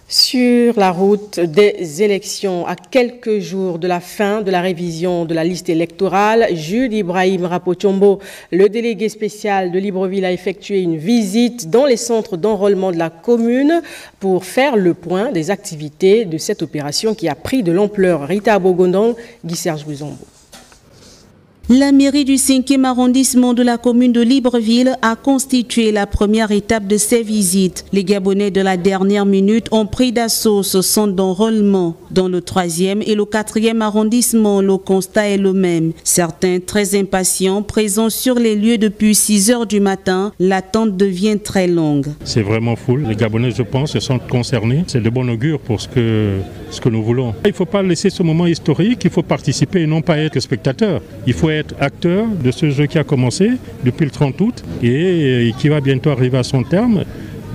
Sur la route des élections, à quelques jours de la fin de la révision de la liste électorale, Jude Ibrahim Rapochombo, le délégué spécial de Libreville, a effectué une visite dans les centres d'enrôlement de la commune pour faire le point des activités de cette opération qui a pris de l'ampleur. Rita Abogondong, Guy Serge Buzombo. La mairie du 5e arrondissement de la commune de Libreville a constitué la première étape de ces visites. Les Gabonais de la dernière minute ont pris d'assaut ce centre d'enrôlement. Dans le 3e et le 4e arrondissement, le constat est le même. Certains très impatients, présents sur les lieux depuis 6 heures du matin, l'attente devient très longue. C'est vraiment full. Les Gabonais, je pense, se sentent concernés. C'est de bon augure pour ce que nous voulons. Il ne faut pas laisser ce moment historique, il faut participer et non pas être spectateur. Il faut être acteur de ce jeu qui a commencé depuis le 30 août et qui va bientôt arriver à son terme.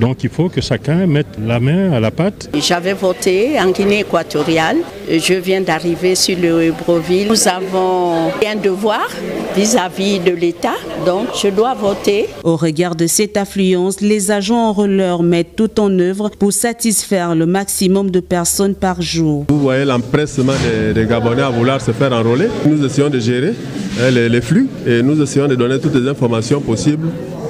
Donc il faut que chacun mette la main à la pâte. J'avais voté en Guinée équatoriale. Je viens d'arriver sur le Libreville. Nous avons un devoir vis-à-vis de l'État, donc je dois voter. Au regard de cette affluence, les agents enrôleurs mettent tout en œuvre pour satisfaire le maximum de personnes par jour. Vous voyez l'empressement des Gabonais à vouloir se faire enrôler. Nous essayons de gérer les flux et nous essayons de donner toutes les informations possibles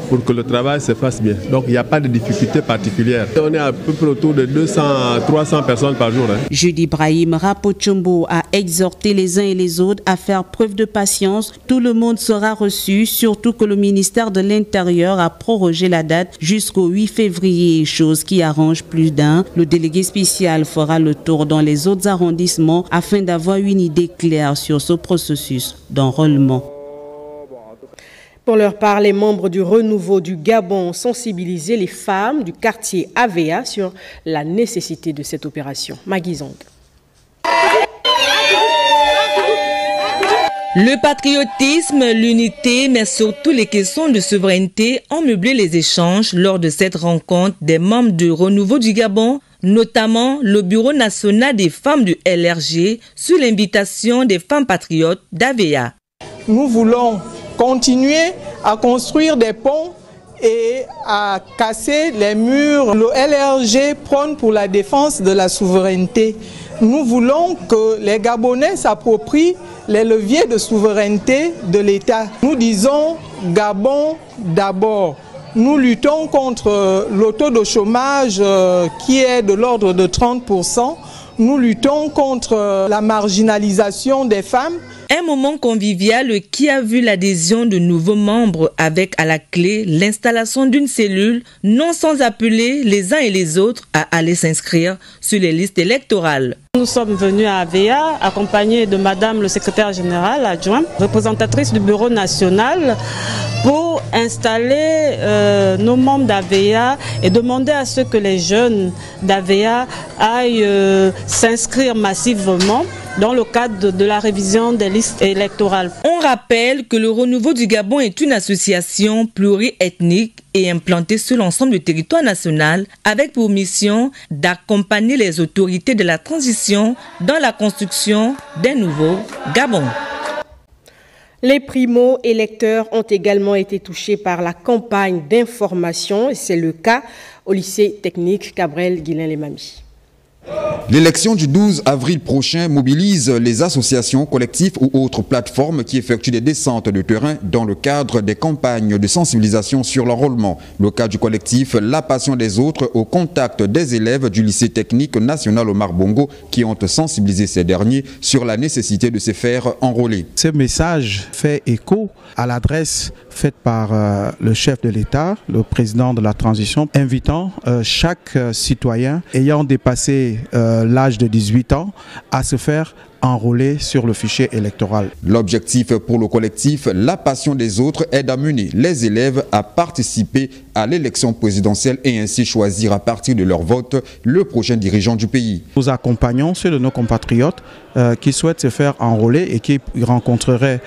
pour que le travail se fasse bien. Donc il n'y a pas de difficulté particulière. On est à peu près autour de 200 à 300 personnes par jour. Jude Ibrahim Rapochombo a exhorté les uns et les autres à faire preuve de patience. Tout le monde sera reçu, surtout que le ministère de l'Intérieur a prorogé la date jusqu'au 8 février, chose qui arrange plus d'un. Le délégué spécial fera le tour dans les autres arrondissements afin d'avoir une idée claire sur ce processus d'enrôlement. Pour leur part, les membres du Renouveau du Gabon ont sensibilisé les femmes du quartier AVEA sur la nécessité de cette opération. Magui Zong. Le patriotisme, l'unité, mais surtout les questions de souveraineté ont meublé les échanges lors de cette rencontre des membres du Renouveau du Gabon, notamment le Bureau national des femmes du LRG, sur l'invitation des femmes patriotes d'AVEA. Nous voulons continuer à construire des ponts et à casser les murs. Le LRG prône pour la défense de la souveraineté. Nous voulons que les Gabonais s'approprient les leviers de souveraineté de l'État. Nous disons Gabon d'abord. Nous luttons contre le taux de chômage qui est de l'ordre de 30%. Nous luttons contre la marginalisation des femmes. Un moment convivial qui a vu l'adhésion de nouveaux membres avec à la clé l'installation d'une cellule, non sans appeler les uns et les autres à aller s'inscrire sur les listes électorales. Nous sommes venus à AVEA accompagnés de Madame le secrétaire général adjoint, représentatrice du bureau national, pour installer nos membres d'AVEA et demander à ce que les jeunes d'AVEA aillent s'inscrire massivement dans le cadre de la révision des listes électorales. On rappelle que le Renouveau du Gabon est une association pluriethnique et implantée sur l'ensemble du territoire national avec pour mission d'accompagner les autorités de la transition dans la construction d'un nouveau Gabon. Les primo-électeurs ont également été touchés par la campagne d'information. C'est le cas au lycée technique Cabrel-Guilain-les-Mamies. L'élection du 12 avril prochain mobilise les associations, collectifs ou autres plateformes qui effectuent des descentes de terrain dans le cadre des campagnes de sensibilisation sur l'enrôlement. Le cas du collectif La Passion des Autres au contact des élèves du lycée technique national Omar Bongo qui ont sensibilisé ces derniers sur la nécessité de se faire enrôler. Ce message fait écho à l'adresse faite par le chef de l'État, le président de la transition, invitant chaque citoyen ayant dépassé l'âge de 18 ans à se faire enrôler sur le fichier électoral. L'objectif pour le collectif La Passion des Autres est d'amener les élèves à participer à l'élection présidentielle et ainsi choisir à partir de leur vote le prochain dirigeant du pays. Nous accompagnons ceux de nos compatriotes qui souhaitent se faire enrôler et qui rencontreraient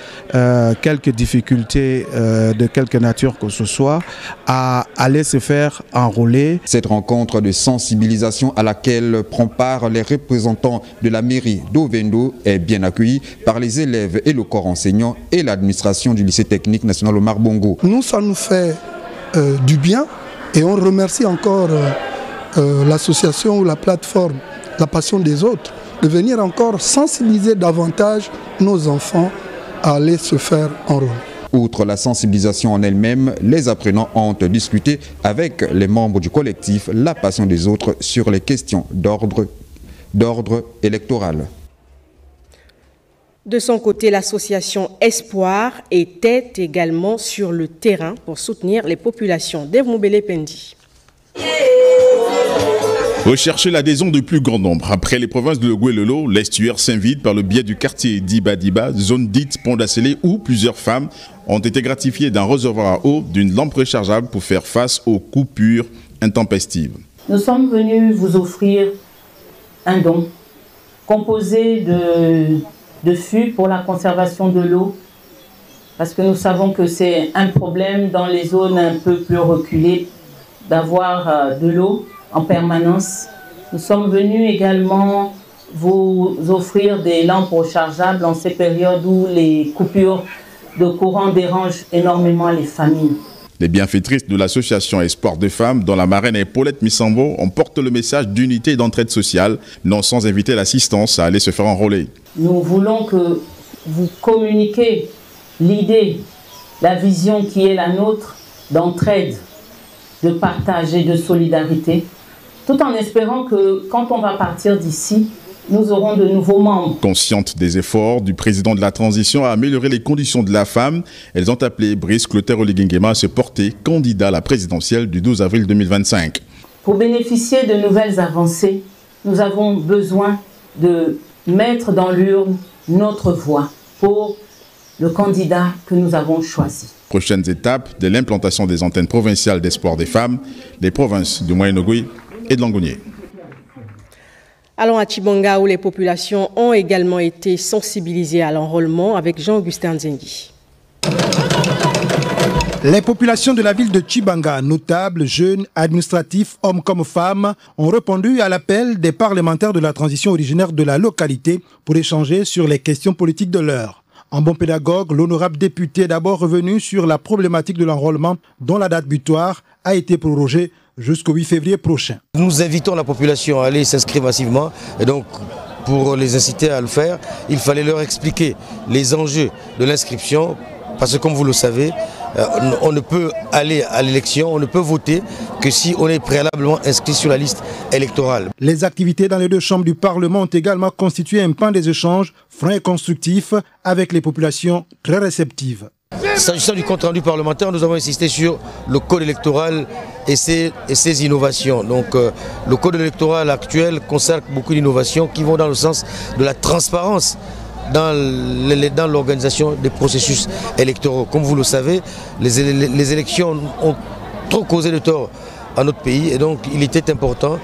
quelques difficultés de quelque nature que ce soit à aller se faire enrôler. Cette rencontre de sensibilisation à laquelle prend part les représentants de la mairie d'Ovendo est bien accueillie par les élèves et le corps enseignant et l'administration du lycée technique national Omar Bongo. Nous, ça nous fait du bien et on remercie encore l'association ou la plateforme La Passion des Autres, de venir encore sensibiliser davantage nos enfants à aller se faire enrôler. Outre la sensibilisation en elle-même, les apprenants ont discuté avec les membres du collectif La Passion des Autres sur les questions d'ordre électoral. De son côté, l'association Espoir était également sur le terrain pour soutenir les populations. Dave Moubele Pendi. Rechercher l'adhésion du plus grand nombre. Après les provinces de Logou et Lolo, l'estuaire s'invite par le biais du quartier d'Iba-Diba, zone dite Pont d'Asselé, où plusieurs femmes ont été gratifiées d'un réservoir à eau, d'une lampe rechargeable pour faire face aux coupures intempestives. Nous sommes venus vous offrir un don composé de fûts pour la conservation de l'eau, parce que nous savons que c'est un problème dans les zones un peu plus reculées d'avoir de l'eau en permanence. Nous sommes venus également vous offrir des lampes rechargeables en ces périodes où les coupures de courant dérangent énormément les familles. Les bienfaitrices de l'association Espoir de Femmes, dont la marraine est Paulette Missambo, on porte le message d'unité et d'entraide sociale, non sans inviter l'assistance à aller se faire enrôler. Nous voulons que vous communiquiez l'idée, la vision qui est la nôtre d'entraide, de partage et de solidarité, tout en espérant que quand on va partir d'ici, nous aurons de nouveaux membres. Conscientes des efforts du président de la transition à améliorer les conditions de la femme, elles ont appelé Brice Clotaire-Oligingema à se porter candidat à la présidentielle du 12 avril 2025. Pour bénéficier de nouvelles avancées, nous avons besoin de mettre dans l'urne notre voix pour le candidat que nous avons choisi. Prochaines étapes de l'implantation des antennes provinciales d'Espoir des Femmes, des provinces du Moyen-Ogooué et de Langounié. Allons à Tchibanga où les populations ont également été sensibilisées à l'enrôlement avec Jean-Augustin Nzengi. Les populations de la ville de Tchibanga, notables, jeunes, administratifs, hommes comme femmes, ont répondu à l'appel des parlementaires de la transition originaire de la localité pour échanger sur les questions politiques de l'heure. En bon pédagogue, l'honorable député est d'abord revenu sur la problématique de l'enrôlement dont la date butoir a été prorogée jusqu'au 8 février prochain. Nous invitons la population à aller s'inscrire massivement et donc pour les inciter à le faire, il fallait leur expliquer les enjeux de l'inscription parce que comme vous le savez, on ne peut aller à l'élection, on ne peut voter que si on est préalablement inscrit sur la liste électorale. Les activités dans les deux chambres du Parlement ont également constitué un pan des échanges francs et constructifs avec les populations très réceptives. S'agissant du compte-rendu parlementaire, nous avons insisté sur le code électoral et ses innovations. Donc le code électoral actuel consacre beaucoup d'innovations qui vont dans le sens de la transparence dans l'organisation des processus électoraux. Comme vous le savez, les élections ont trop causé de tort à notre pays et donc il était important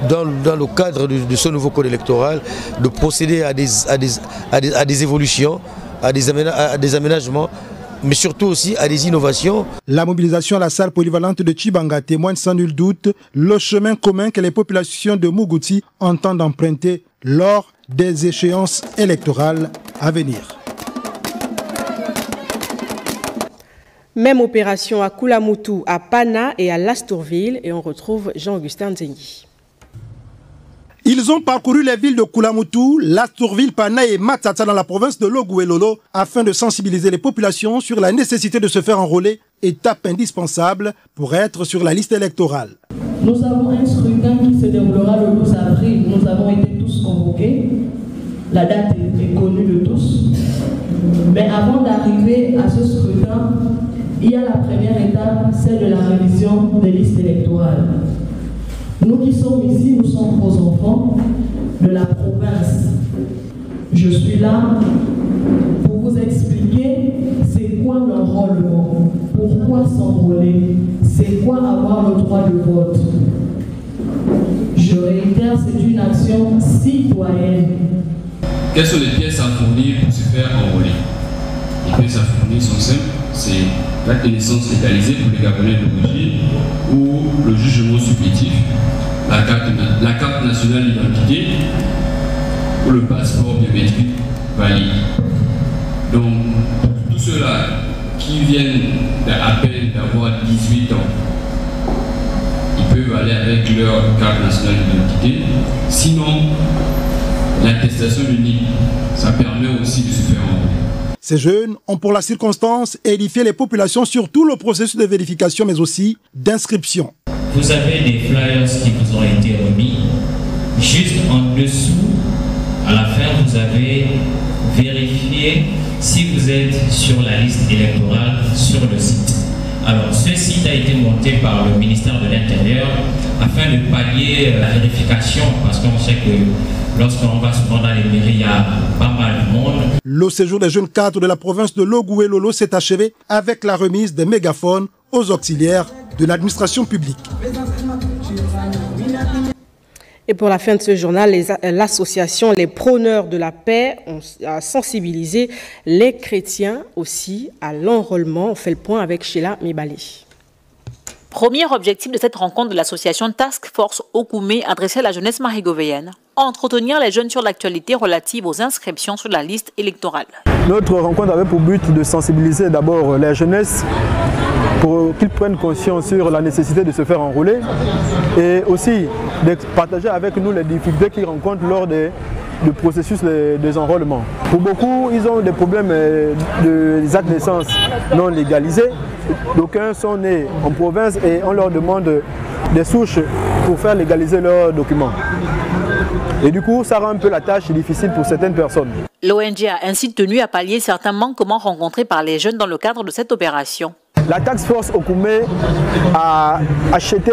dans le cadre de ce nouveau code électoral de procéder à des évolutions, à des aménagements, mais surtout aussi à des innovations. La mobilisation à la salle polyvalente de Tchibanga témoigne sans nul doute le chemin commun que les populations de Mougouti entendent emprunter lors des échéances électorales à venir. Même opération à Koulamoutou, à Pana et à Lastourville et on retrouve Jean-Augustin Nzengi. Ils ont parcouru les villes de Koulamoutou, Lastourville, Pana et Matata dans la province de Logou et Lolo afin de sensibiliser les populations sur la nécessité de se faire enrôler, étape indispensable pour être sur la liste électorale. Nous avons un scrutin qui se déroulera le 12 avril. Nous avons été tous convoqués. La date est connue de tous. Mais avant d'arriver à ce scrutin, il y a la première étape, celle de la révision des listes électorales. Nous qui sommes ici, nous sommes vos enfants de la province. Je suis là pour vous expliquer c'est quoi l'enrôlement, pourquoi s'enrôler, c'est quoi avoir le droit de vote. Je réitère, c'est une action citoyenne. Quelles sont les pièces à fournir pour se faire enrôler? Les pièces à fournir sont simples, c'est la connaissance légalisée pour les Gabonais d'origine ou le jugement supplétif, la carte nationale d'identité ou le passeport biométrique valide. Donc, tous ceux-là qui viennent à peine d'avoir 18 ans, ils peuvent aller avec leur carte nationale d'identité. Sinon, l'attestation unique, ça permet aussi de se faire enrôler. Ces jeunes ont pour la circonstance édifié les populations sur tout le processus de vérification mais aussi d'inscription. Vous avez des flyers qui vous ont été remis. Juste en dessous, à la fin, vous avez vérifié si vous êtes sur la liste électorale sur le site. Alors, ce site a été monté par le ministère de l'Intérieur afin de pallier la vérification, parce qu'on sait que lorsqu'on va souvent dans les mairies, il y a pas mal de monde. Le séjour des jeunes cadres de la province de Logoué-Lolo s'est achevé avec la remise des mégaphones aux auxiliaires de l'administration publique. Et pour la fin de ce journal, l'association Les Prôneurs de la Paix a sensibilisé les chrétiens aussi à l'enrôlement. On fait le point avec Sheila Mibali. Premier objectif de cette rencontre de l'association Task Force Okume adressée à la jeunesse marigovéenne, entretenir les jeunes sur l'actualité relative aux inscriptions sur la liste électorale. Notre rencontre avait pour but de sensibiliser d'abord la jeunesse pour qu'ils prennent conscience sur la nécessité de se faire enrôler et aussi de partager avec nous les difficultés qu'ils rencontrent lors du processus des enrôlements. Pour beaucoup, ils ont des problèmes des actes de naissance non légalisés. D'aucuns sont nés en province et on leur demande des souches pour faire légaliser leurs documents. Et du coup, ça rend un peu la tâche difficile pour certaines personnes. L'ONG a ainsi tenu à pallier certains manquements rencontrés par les jeunes dans le cadre de cette opération. La Task Force Okume a acheté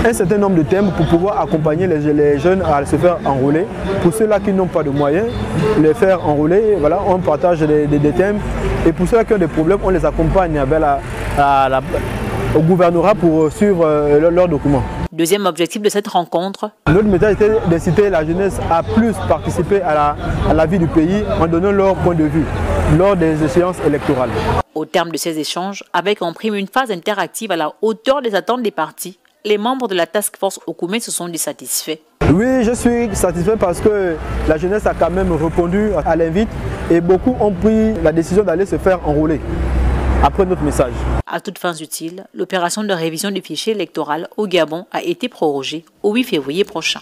un certain nombre de thèmes pour pouvoir accompagner les jeunes à se faire enrôler. Pour ceux-là qui n'ont pas de moyens, les faire enrôler, voilà, on partage des thèmes. Et pour ceux qui ont des problèmes, on les accompagne au gouvernorat pour suivre leurs documents. Deuxième objectif de cette rencontre. Notre message était d'inciter la jeunesse à plus participer à la vie du pays en donnant leur point de vue lors des échéances électorales. Au terme de ces échanges, avec en prime une phase interactive à la hauteur des attentes des partis, les membres de la Task Force Okume se sont dit satisfaits. Oui, je suis satisfait parce que la jeunesse a quand même répondu à l'invite et beaucoup ont pris la décision d'aller se faire enrôler après notre message. À toutes fins utiles, l'opération de révision du fichier électoral au Gabon a été prorogée au 8 février prochain.